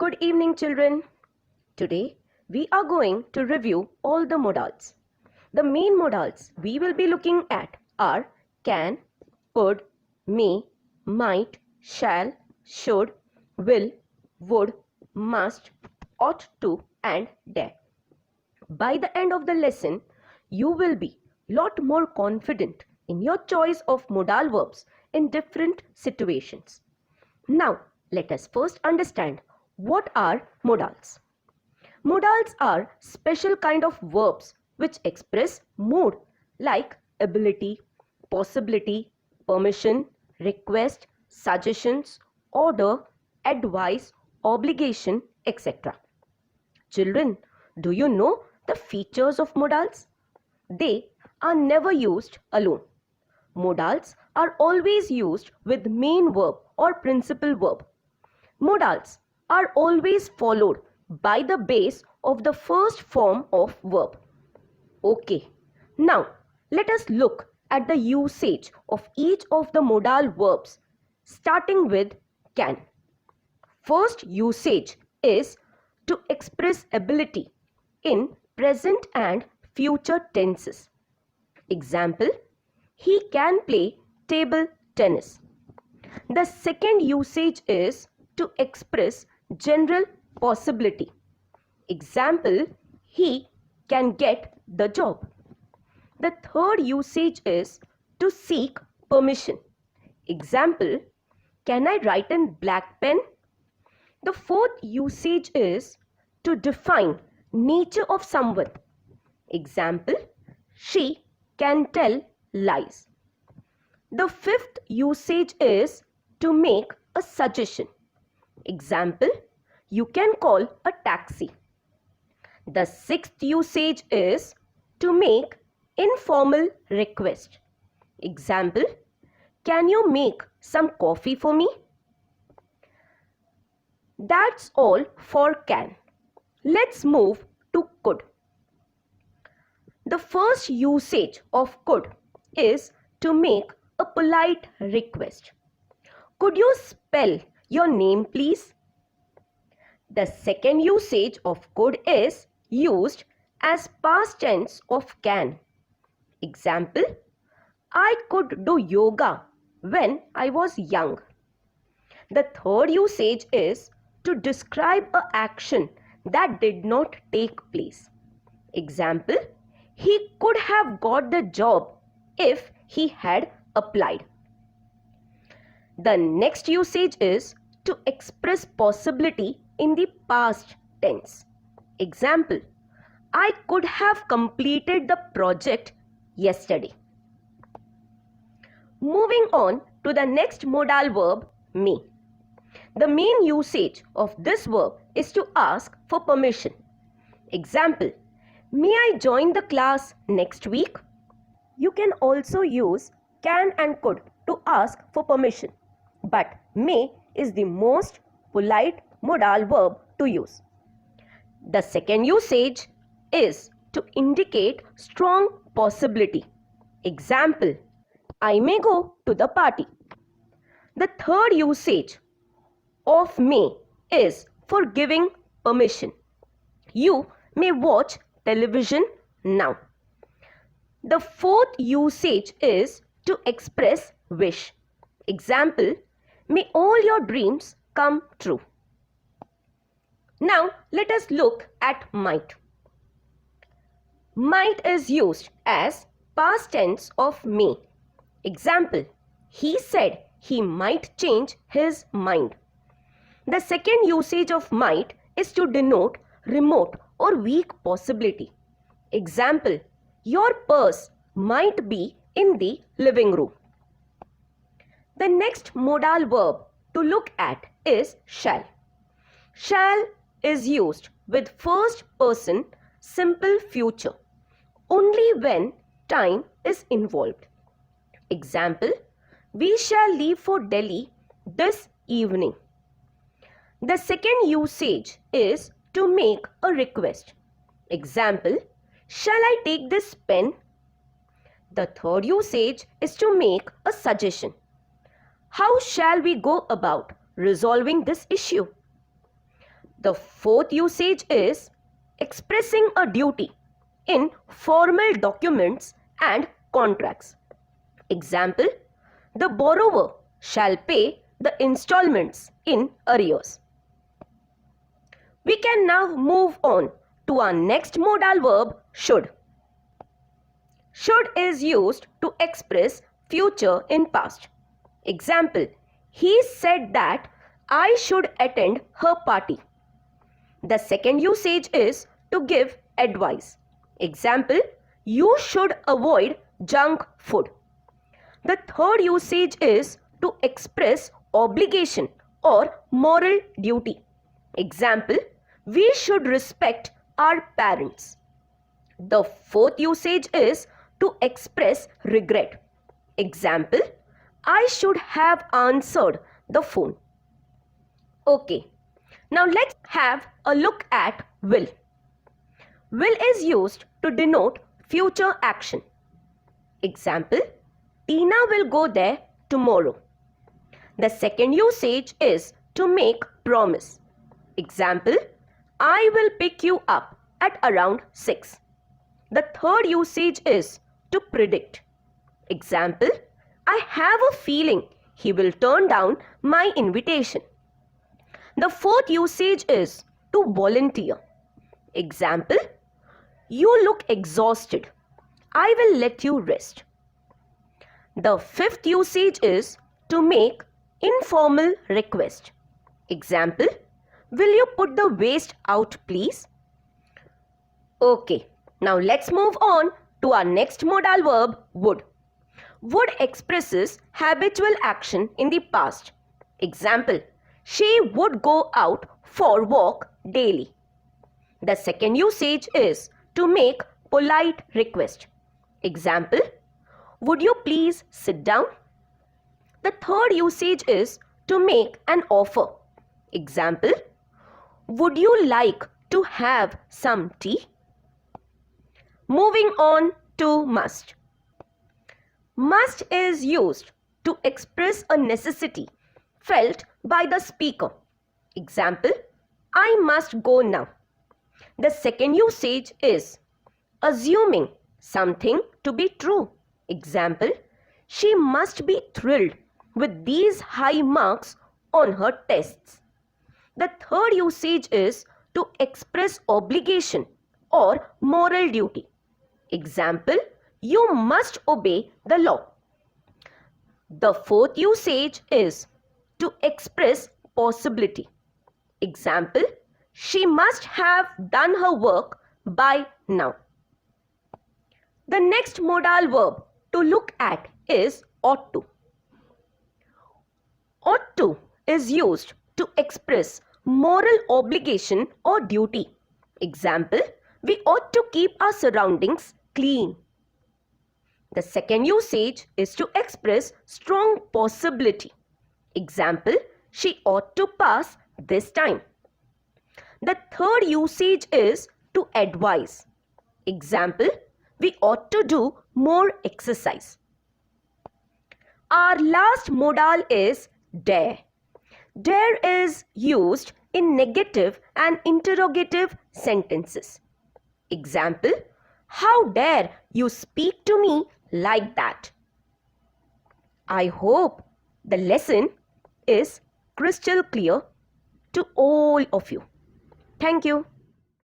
Good evening, children. Today, we are going to review all the modals. The main modals we will be looking at are can, could, may, might, shall, should, will, would, must, ought to, and dare. By the end of the lesson, you will be lot more confident in your choice of modal verbs in different situations. Now, let us first understand what are modals. Modals are special kind of verbs which express mood like ability, possibility, permission, request, suggestions, order, advice, obligation, etc. Children, do you know the features of modals? They are never used alone. Modals are always used with main verb or principal verb. Modals are always followed by the base of the first form of verb. Okay, now let us look at the usage of each of the modal verbs starting with can. First usage is to express ability in present and future tenses. Example, he can play table tennis. The second usage is to express general possibility. Example, he can get the job. The third usage is to seek permission. Example, can I write in black pen? The fourth usage is to define nature of someone. Example, she can tell lies. The fifth usage is to make a suggestion. Example, you can call a taxi. The sixth usage is to make informal request. Example, can you make some coffee for me? That's all for can. Let's move to could. The first usage of could is to make a polite request. Could you spell your name, please? The second usage of could is used as past tense of can. Example, I could do yoga when I was young. The third usage is to describe an action that did not take place. Example, he could have got the job if he had applied. The next usage is to express possibility in the past tense. Example, I could have completed the project yesterday. Moving on to the next modal verb, may. The main usage of this verb is to ask for permission. Example, may I join the class next week? You can also use can and could to ask for permission, but may is the most polite modal verb to use. The second usage is to indicate strong possibility. Example, I may go to the party. The third usage of may is for giving permission. You may watch television now. The fourth usage is to express wish. Example, may all your dreams come true. Now let us look at might. Might is used as past tense of may. Example, he said he might change his mind. The second usage of might is to denote remote or weak possibility. Example, your purse might be in the living room. The next modal verb to look at is shall. Shall is used with first person simple future only when time is involved. Example, we shall leave for Delhi this evening. The second usage is to make a request. Example, shall I take this pen? The third usage is to make a suggestion. How shall we go about resolving this issue? The fourth usage is expressing a duty in formal documents and contracts. Example, the borrower shall pay the installments in arrears. We can now move on to our next modal verb, should. Should is used to express future in past. Example, he said that I should attend her party. The second usage is to give advice. Example, you should avoid junk food. The third usage is to express obligation or moral duty. Example, we should respect our parents. The fourth usage is to express regret. Example, I should have answered the phone. Okay, now let's have a look at will. Will is used to denote future action. Example, Tina will go there tomorrow. The second usage is to make promise. Example, I will pick you up at around 6. The third usage is to predict. Example, I have a feeling he will turn down my invitation. The fourth usage is to volunteer. Example, you look exhausted. I will let you rest. The fifth usage is to make informal request. Example, will you put the waste out please? Okay, now let's move on to our next modal verb, would. Would expresses habitual action in the past. Example, she would go out for walk daily. The second usage is to make polite request. Example, would you please sit down? The third usage is to make an offer. Example, would you like to have some tea? Moving on to must. Must is used to express a necessity felt by the speaker. Example, I must go now. The second usage is assuming something to be true. Example, she must be thrilled with these high marks on her tests. The third usage is to express obligation or moral duty. Example, you must obey the law. The fourth usage is to express possibility. Example, she must have done her work by now. The next modal verb to look at is ought to. Ought to is used to express moral obligation or duty. Example, we ought to keep our surroundings clean. The second usage is to express strong possibility. Example, she ought to pass this time. The third usage is to advise. Example, we ought to do more exercise. Our last modal is dare. Dare is used in negative and interrogative sentences. Example, how dare you speak to me like that? I hope the lesson is crystal clear to all of you. Thank you.